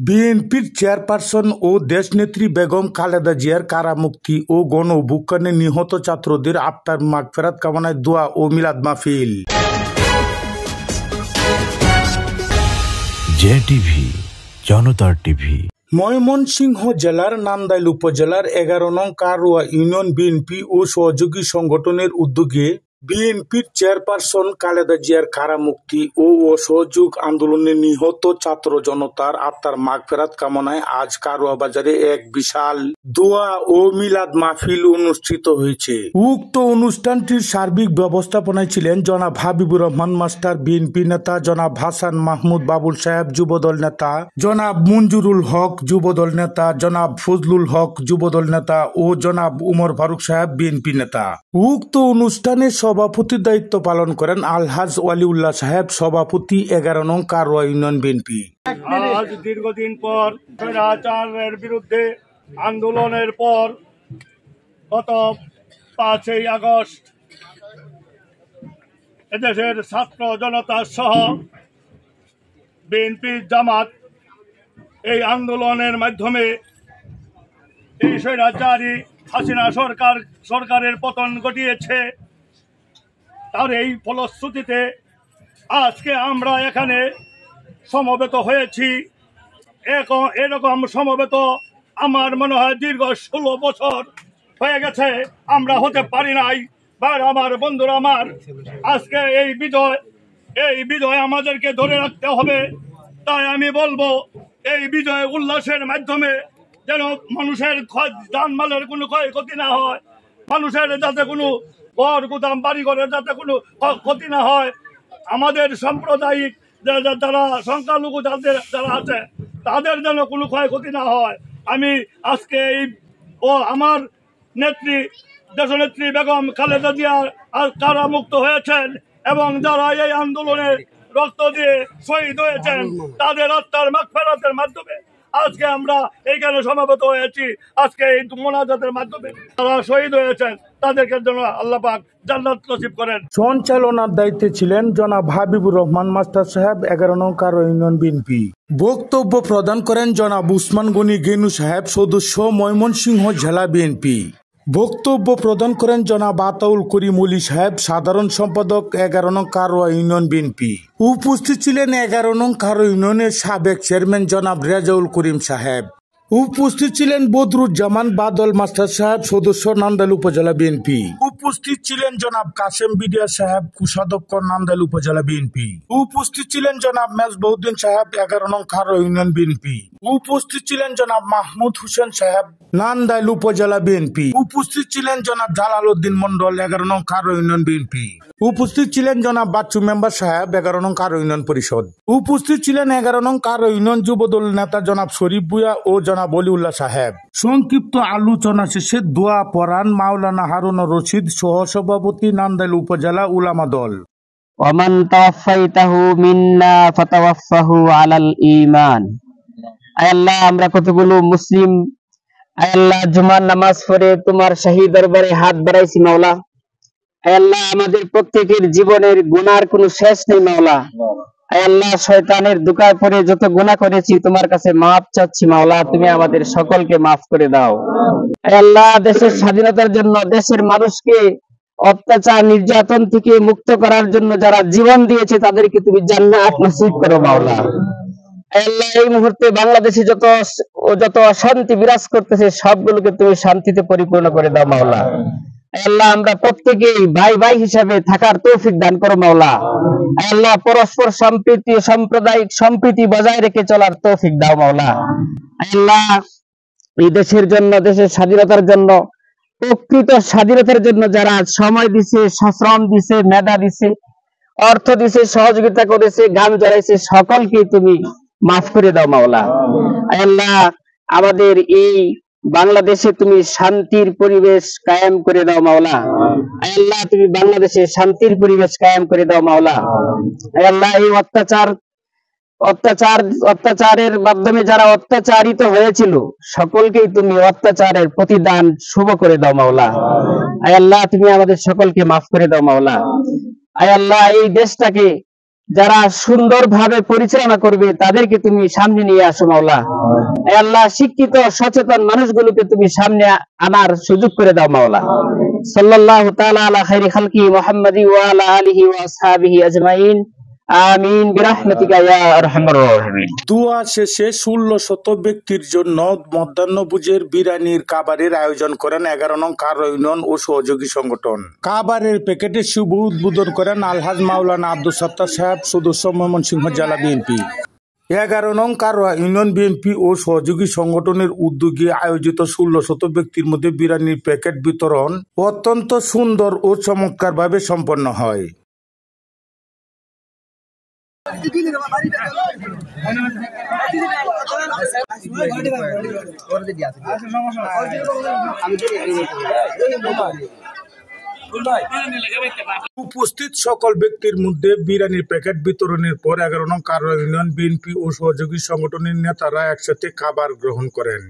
বিএনপির চেয়ারপারসন ও দেশনেত্রী বেগম খালেদা জিয়ার কারামুক্তি ও গণ অভ্যুত্থানে নিহত ছাত্রদের আত্মার মাগফিরাত কামনায় দোয়া ও মিলাদ মাহফিল। জেটিভি, জনতার টিভি। ময়মনসিংহ জেলার নান্দাইল উপজেলার 11 নং কারুয়া ইউনিয়ন বিএনপি ও সহযোগী সংগঠনের উদ্যোগে বিএনপির চেয়ারপারসন খালেদা জিয়ার কারামুক্তি ও অসহযোগ আন্দোলনে নিহত ছাত্র জনতার আত্মার মাগফিরাত কামনায় আজ কারুয়া বাজারে এক বিশাল দোয়া ও মিলাদ মাহফিল অনুষ্ঠিত হয়েছে। উক্ত অনুষ্ঠানটির সার্বিক ব্যবস্থাপনায় ছিলেন জনাব হাবিবুর রহমান মাস্টার বিএনপি নেতা, জনাব হাসান মাহমুদ বাবুল সাহেব যুবদল নেতা, জনাব মঞ্জুরুল হক যুবদল নেতা, জনাব ফজলুল হক যুবদল নেতা ও জনাব উমর ফারুক সাহেব বিএনপি নেতা। উক্ত অনুষ্ঠানে সভাপতির দায়িত্ব পালন করেন আলহাজ ওয়ালিউল্লাহ সাহেব, সভাপতি 11 নং কারওয়া ইউনিয়ন বিএনপি। আজ দীর্ঘদিন পর স্বৈরাচারের বিরুদ্ধে আন্দোলনের পর গত 5ই আগস্ট এদেশের ছাত্র জনতা সহ বিএনপি জামাত এই আন্দোলনের মাধ্যমে এই স্বৈরাচারী হাসিনা সরকারের পতন ঘটিয়েছে। তার এই ফলশ্রুতিতে আজকে আমরা এখানে সমবেত হয়েছি। এরকম সমবেত আমার মনে হয় দীর্ঘ 16 বছর হয়ে গেছে আমরা হতে পারি নাই। আমার বন্ধুরা, আমার আজকে এই বিজয় আমাদেরকে ধরে রাখতে হবে। তাই আমি বলবো এই বিজয় উল্লাসের মাধ্যমে যেন মানুষের জানমালের কোনো ক্ষয়ক্ষতি না হয়, মানুষের যাতে কোনো ঘর গুদাম বাড়ি ঘরের যাতে কোনো ক্ষতি না হয়, আমাদের সাম্প্রদায়িক যারা সংখ্যালঘু যারা আছে তাদের যেন কোনো ক্ষয়ক্ষতি না হয়। আমি আজকে আমার নেত্রী দেশনেত্রী বেগম খালেদা জিয়া কারামুক্ত হয়েছেন এবং যারা এই আন্দোলনে রক্ত দিয়ে শহীদ হয়েছেন তাদের আত্মার মাগফিরাতের মাধ্যমে আজকে আমরা এইখানে সমাবেত হয়েছি। আজকে এই মোনাজাতের মাধ্যমে যারা শহীদ হয়েছেন তাদেরকে জন্য আল্লাহ পাক জান্নাত নসিব করেন। সঞ্চালনার দায়িত্বে ছিলেন জনাব হাবিবুর রহমান মাস্টার সাহেব, 11 নং কারওয়া ইউনিয়ন বিএনপি। বক্তব্য প্রদান করেন জনাব উসমান গনি গেনু সাহেব, সদস্য ময়মনসিংহ জেলা বিএনপি। বক্তব্য প্রদান করেন জনাব আতাউল করিম ওলি সাহেব, সাধারণ সম্পাদক 11 নং কারওয়া ইউনিয়ন বিএনপি। উপস্থিত ছিলেন 11 নং কারওয়া ইউনিয়নের সাবেক চেয়ারম্যান জনাব রেজাউল করিম সাহেব। উপস্থিত ছিলেন বদরুজ্জামান বাদল মাস্টার সাহেব, সদস্য নান্দাইল উপজেলা বিএনপি। উপস্থিত ছিলেন জনাব কাসেম বিডিয়া সাহেব, কোষাধ্যক্ষ নান্দাইল উপজেলা বিএনপি। উপস্থিত ছিলেন জনাব মেজবাউদ্দিন সাহেব, 11 নং কারওয়া ইউনিয়ন বিএনপি। উপস্থিত ছিলেন জনাব মাহমুদ হোসেন সাহেব, নান্দাইল উপজেলা বিএনপি। উপস্থিত ছিলেন জনাব জালাল উদ্দিন মন্ডল, 11 নং কারওয়া ইউনিয়ন বিএনপি। উপস্থিত ছিলেন জনাব বাচ্চু মেম্বার সাহেব, 11 নং কারওয়া ইউনিয়ন পরিষদ। উপস্থিত ছিলেন 11 নং কারওয়া ইউনিয়ন যুবদল নেতা জনাব শরীফ ভুঁইয়া ও জনাব ওয়ালিউল্লাহ সাহেব। সংক্ষিপ্ত আলোচনা শেষে দোয়া পড়ান মাওলানা হারুন রশিদ, সহসভাপতি নান্দাইল উপজেলা উলামা দল। ওয়ামান তাওয়াফাইতাহু মিন্না ফাতাওয়াফাহু আলাল ঈমান। আয় আল্লাহ, আমরা কতগুলো মুসলিম আয় আল্লাহ জুমার নামাজ পড়ে তোমার শাহী দরবারে হাত বাড়াইছি মাওলা। আয় আল্লাহ, আমাদের প্রত্যেকের জীবনের গুনার কোনো শেষ নেই মাওলা। আয় আল্লাহ, শয়তানের ধোঁকায় পড়ে যত গুনাহ করেছি তোমার কাছে মাফ চাচ্ছি মাওলা, তুমি আমাদের সকলকে মাফ করে দাও। আয় আল্লাহ, দেশের স্বাধীনতার জন্য, দেশের মানুষকে অত্যাচার নির্যাতন থেকে মুক্ত করার জন্য যারা জীবন দিয়েছে তাদেরকে তুমি জান্নাত নসিব করো মাওলা। আয় আল্লাহ, এই মুহূর্তে বাংলাদেশে যত অশান্তি বিরাজ করতেছে সবগুলোকে তুমি শান্তিতে পরিপূর্ণ করে দাও মাওলা। আল্লাহ, আমরা প্রত্যেকেই ভাই ভাই হিসাবে থাকার তৌফিক দান করো মাওলা। আল্লাহ, পরস্পর সম্প্রীতি, সাম্প্রদায়িক সম্প্রীতি বজায় রেখে চলার তৌফিক দাও মাওলা। আল্লাহ, এই দেশের জন্য, দেশের স্বাধীনতার জন্য, প্রকৃত স্বাধীনতার জন্য যারা সময় দিছে, শ্রম দিছে, মেধা দিছে, অর্থ দিছে, সহযোগিতা করেছে, গান জড়াইছে, সকলকে তুমি মাফ করে দাও মাওলা। আল্লাহ, আমাদের এই বাংলাদেশে তুমি শান্তির পরিবেশ কায়েম করে দাও মাওলা। আল্লাহ, তুমি বাংলাদেশে শান্তির পরিবেশ কায়েম করে দাও মাওলা। আল্লাহ, এই অত্যাচারের মাধ্যমে যারা অত্যাচারিত হয়েছিল সকলকেই তুমি অত্যাচারের প্রতিদান শুভ করে দাও মাওলা। আল্লাহ, তুমি আমাদের সকলকে মাফ করে দাও মাওলা। আল্লাহ, এই দেশটাকে যারা সুন্দরভাবে পরিচালনা করবে তাদেরকে তুমি সামনে নিয়ে আসো মাওলা। হে আল্লাহ, শিক্ষিত সচেতন মানুষগুলোকে তুমি সামনে আনার সুযোগ করে দাও মাওলা। সাল্লাল্লাহু তাআলা আলা খাইরি খালকি মুহাম্মাদি ওয়া আলা আলিহি ওয়া আসহাবিহি আজমাইন। আমিন বিরহমাতিকা ইয়া আরহামার রাহিমিন। দোয়া শেষে 1600 ব্যক্তির জন্য মধ্যাহ্নভোজের বিরিয়ানির কাবারের আয়োজন করেন 11 নং কারো ইউনিয়ন ও সহযোগী সংগঠন। কাবারের প্যাকেটের শুভ উদ্বোধন করেন আলহাজ মাওলানা আব্দুল সত্তার সাহেব, সদস্য ময়মনসিংহ জেলা বিএনপি। 11 নং কারোয়া ইউনিয়ন বিএনপি ও সহযোগী সংগঠনের উদ্যোগে আয়োজিত 1600 ব্যক্তির মধ্যে বিরিয়ানির প্যাকেট বিতরণ অত্যন্ত সুন্দর ও চমৎকারভাবে সম্পন্ন হয়। উপস্থিত সকল ব্যক্তির মধ্যে বিরিয়ানির প্যাকেট বিতরণের পর 11 নং কারোয়া ইউনিয়ন বিএনপি ও সহযোগী সংগঠনের নেতারা একসাথে খাবার গ্রহণ করেন।